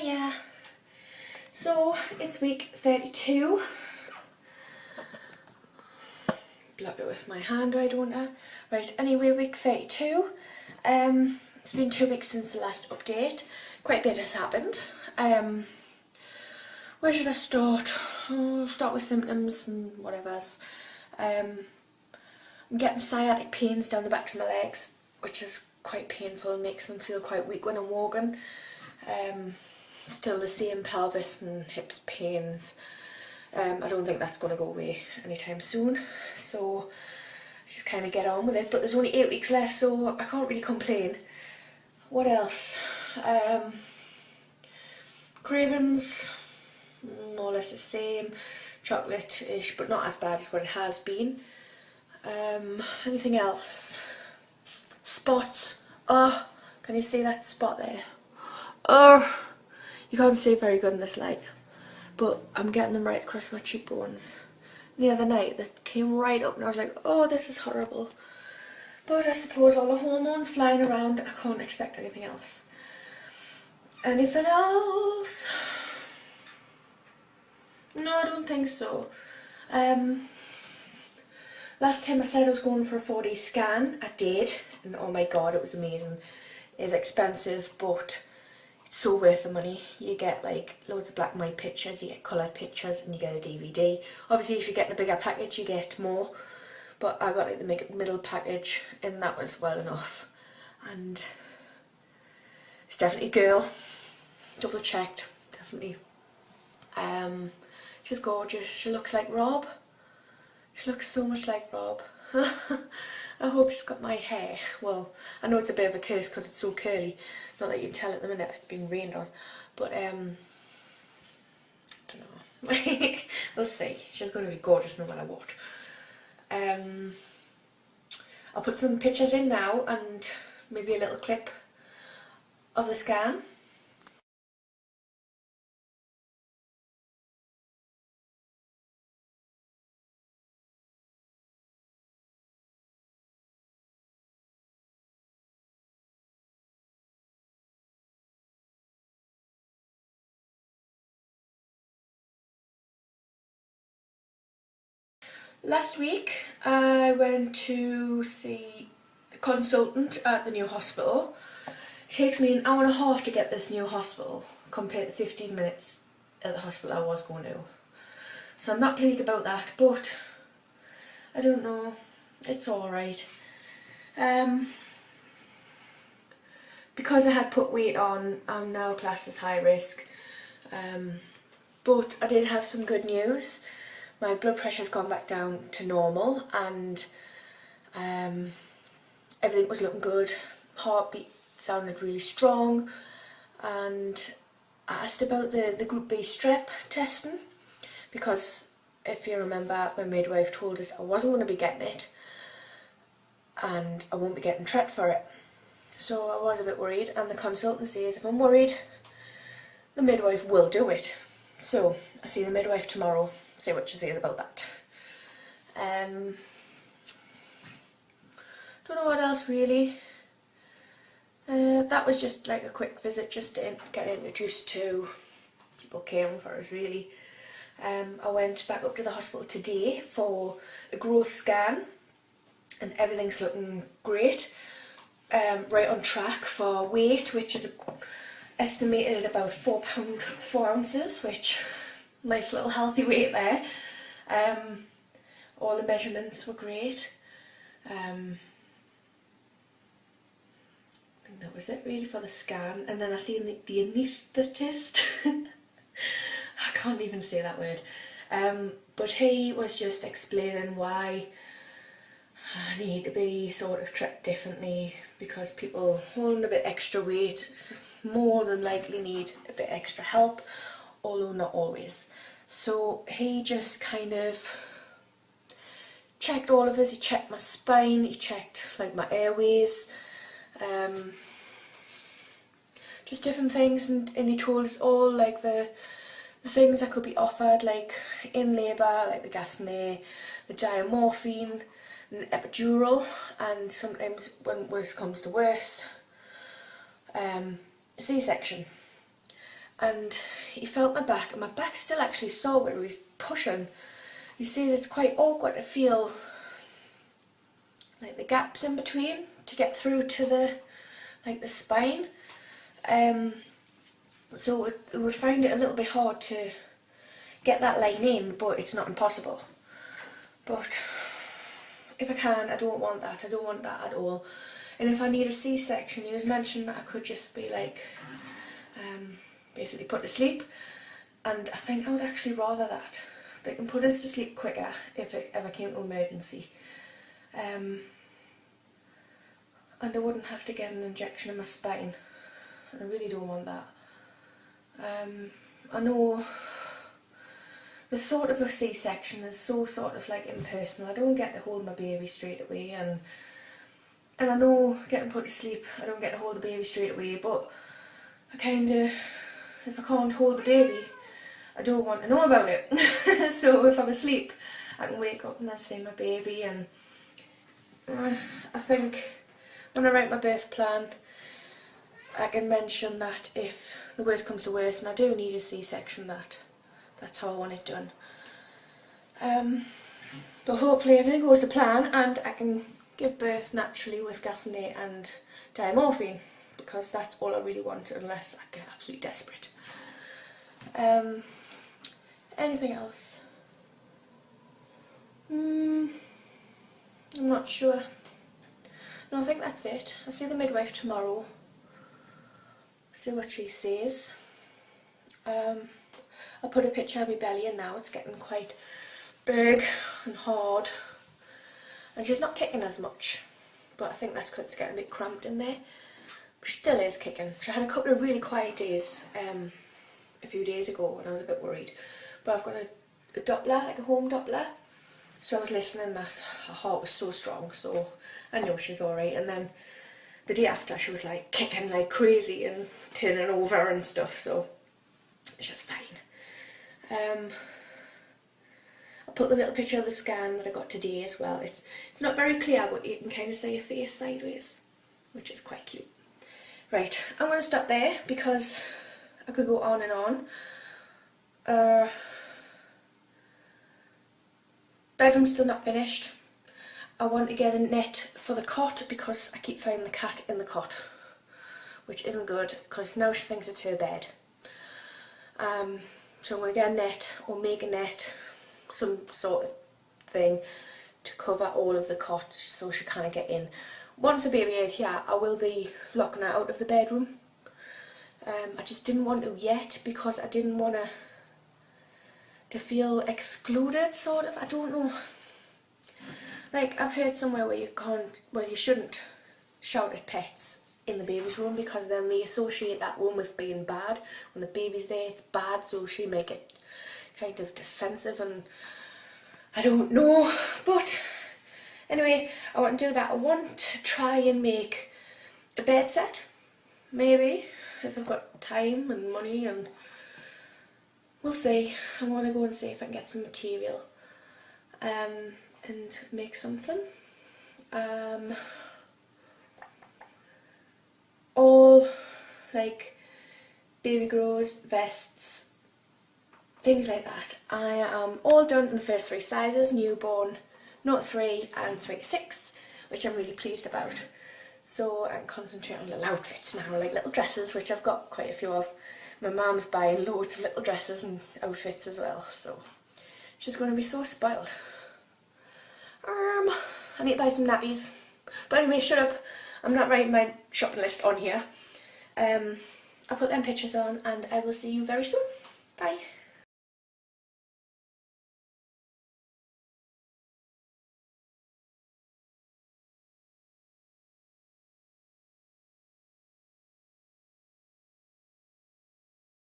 Hiya! So it's week 32. Block it with my hand, I don't know. Right, anyway, week 32. It's been 2 weeks since the last update. Quite a bit has happened. Where should I start? I'll start with symptoms and whatever else. I'm getting sciatic pains down the backs of my legs, which is quite painful and makes them feel quite weak when I'm walking. Still the same pelvis and hips pains. I don't think that's going to go away anytime soon, so just kind of get on with it. But there's only 8 weeks left, so I can't really complain. What else? Cravings, more or less the same. Chocolate-ish, but not as bad as what it has been. Anything else? Spots. Oh, can you see that spot there? Oh, you can't see it very good in this light, but I'm getting them right across my cheekbones. The other night that came right up and I was like, oh, this is horrible. But I suppose all the hormones flying around, I can't expect anything else. Anything else? No, I don't think so. Last time I said I was going for a 4D scan, I did, and oh my god, it was amazing. It's expensive, but it's so worth the money. You get like loads of black and white pictures, you get coloured pictures, and you get a DVD. Obviously if you get the bigger package you get more, but I got like the middle package and that was well enough. And it's definitely a girl, double checked, definitely. She's gorgeous, she looks like Rob. She looks so much like Rob. I hope she's got my hair. Well, I know it's a bit of a curse because it's so curly. Not that you can tell at the minute, it's been rained on. But, I don't know. We'll see. She's going to be gorgeous no matter what. I'll put some pictures in now and maybe a little clip of the scan. Last week I went to see a consultant at the new hospital. It takes me an hour and a half to get this new hospital compared to 15 minutes at the hospital I was going to. So I'm not pleased about that, but I don't know, it's alright. Because I had put weight on, I'm now classed as high risk. But I did have some good news. My blood pressure's gone back down to normal and everything was looking good. Heartbeat sounded really strong, and I asked about the group B strep testing because if you remember, my midwife told us I wasn't going to be getting it and I won't be getting treated for it. So I was a bit worried, and the consultant says if I'm worried, the midwife will do it. So I see the midwife tomorrow. See what she says about that. Don't know what else really. That was just like a quick visit, just to get introduced to people caring for us really. I went back up to the hospital today for a growth scan and everything's looking great. Right on track for weight, which is estimated at about £4 4 ounces, which nice little healthy weight there. All the measurements were great. I think that was it really for the scan. And then I seen the anaesthetist. I can't even say that word. But he was just explaining why I need to be sort of treated differently, because people holding a bit extra weight more than likely need a bit extra help, although not always. So he just kind of checked all of us. He checked my spine, he checked like my airways, just different things, and he told us all like the things that could be offered, like in labour, like the gas and air, the diamorphine, an epidural, and sometimes when worse comes to worse, C-section. and he felt my back, and my back's still actually sore where he's pushing. He says it's quite awkward to feel like the gaps in between to get through to the spine. So it would find it a little bit hard to get that line in, but it's not impossible. But if I can, I don't want that. I don't want that at all. And if I need a C-section, he was mentioning that I could just be like, basically put to sleep. And I think I would actually rather that. They can put us to sleep quicker if it ever came to emergency. And I wouldn't have to get an injection in my spine. I really don't want that. I know the thought of a C-section is so sort of like impersonal. I don't get to hold my baby straight away, and I know getting put to sleep, I don't get to hold the baby straight away, but I kind of, if I can't hold the baby, I don't want to know about it. So if I'm asleep, I can wake up and then see my baby. And I think when I write my birth plan, I can mention that if the worst comes to worst and I do need a C-section, that's how I want it done. But hopefully everything goes to plan and I can give birth naturally with Gasinate and diamorphine, because that's all I really want, unless I get absolutely desperate. Anything else? I'm not sure. No, I think that's it. I'll see the midwife tomorrow, see what she says. I'll put a picture of my belly in now. It's getting quite big and hard, and she's not kicking as much, but I think that's because it's getting a bit cramped in there. But she still is kicking. She had a couple of really quiet days a few days ago when I was a bit worried, but I've got a Doppler, like a home Doppler, so I was listening and her heart was so strong, so I know she's alright. And then the day after she was like kicking like crazy and turning over and stuff, so she's fine. I'll put the little picture of the scan that I got today as well. It's not very clear, but you can kind of see her face sideways, which is quite cute. Right, I'm going to stop there because I could go on and on. Bedroom's still not finished. I want to get a net for the cot because I keep finding the cat in the cot, which isn't good because now she thinks it's her bed. So I'm going to get a net or make a net, some sort of thing to cover all of the cots so she can't get in. Once the baby is here, I will be locking her out of the bedroom. I just didn't want to yet because I didn't want to feel excluded, sort of. I don't know. Like, I've heard somewhere where you shouldn't shout at pets in the baby's room because then they associate that room with being bad. When the baby's there, it's bad, so she may get kind of defensive, and I don't know. But anyway, I want to do that. I want to try and make a bed set, maybe, if I've got time and money, and we'll see. I want to go and see if I can get some material and make something. All like baby grows, vests, things like that. I am all done in the first 3 sizes: newborn, 0-3 and 3-6, which I'm really pleased about. So I'm concentrating on little outfits now, like little dresses, which I've got quite a few of. My mum's buying loads of little dresses and outfits as well, so she's going to be so spoiled. I need to buy some nappies. But anyway, shut up. I'm not writing my shopping list on here. I'll put them pictures on and I will see you very soon. Bye.